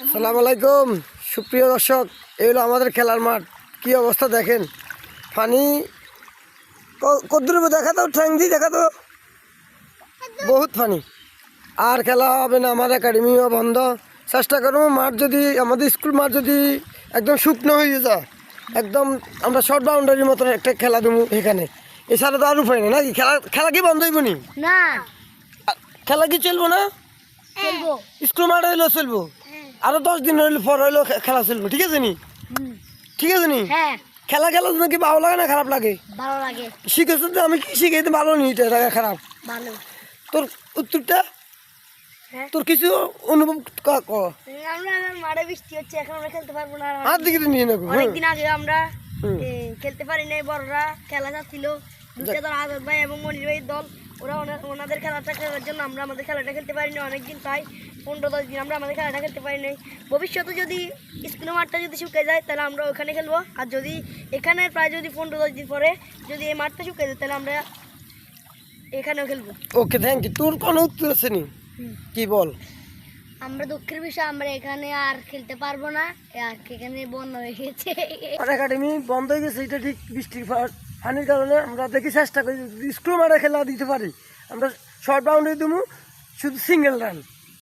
আসসালামু আলাইকুম সুপ্রিয় দর্শক, এই হলো আমাদের খেলার মাঠ। কি অবস্থা দেখেন, পানি কদ্দুর দেখা তো ঠ্যাংদি দেখা তো বহুত পানি। আর খেলা হবে না, আমার একাডেমিও বন্ধ। চেষ্টা করবো মাঠ যদি আমাদের স্কুল মাঠ যদি একদম শুকনো হয়ে যায়, একদম আমরা শর্ট বাউন্ডারির মতন একটা খেলা দেবো এখানে। এছাড়া তো আর উপায় নেই নাকি? খেলা খেলা কি বন্ধ হইব নি? না, খেলা কি চলবো না? চলবো। স্কুল মাঠ হইলেও চলবো, আরো 10 দিন হইলে পর হইলেও খেলা চলবো। ঠিক আছে নি? ঠিক আছে নি? হ্যাঁ, খেলা খেলার জন্য কি ভালো লাগে না খারাপ লাগে? ভালো লাগে। শিখেছো তো, আমি কি শিখাইতে ভালো নি, এটা লাগে খারাপ? ভালো। তোর উত্তরটা হ্যাঁ, তোর কিছু অনুভব ক। আমরা মাঠে বৃষ্টি হচ্ছে, এখন আমরা খেলতে পারবো না। হাত দিকে তো নিয়ে নেবো। অনেকদিন আগে আমরা খেলতে পারি নাই, বড়রা খেলা যাচ্ছিল। দুটা দল, আজাদ ভাই এবং মনির ভাইয়ের দল, ওরা ওনাদের খেলাটা খেলার জন্য আমরা আমাদের খেলাটা খেলতে পারিনি অনেকদিন, প্রায় 15-10 দিন আমরা আমাদের খেলাটা খেলতে পারি নাই। ভবিষ্যতে যদি স্কুলের মাঠটা যদি শুকিয়ে যায় তাহলে আমরা ওখানে খেলবো, আর যদি এখানে প্রায় যদি 15-10 দিন পরে যদি এই মাঠটা শুকিয়ে যায় তাহলে আমরা এখানেও খেলবো। ওকে, থ্যাংক ইউ। তোর কোনো উত্তর আছে নি? কি বল? আমরা দুঃখের বিষয় আমরা এখানে আর খেলতে পারবো না, আর এখানে বন্ধ হয়ে গেছে। একাডেমি বন্ধ হয়ে গেছে, এটা ঠিক বৃষ্টির পানির কারণে। আমরা দেখি চেষ্টা করি যদি স্কুল মাঠে খেলা দিতে পারি, আমরা শর্ট বাউন্ডারি দেবো, শুধু সিঙ্গেল রান।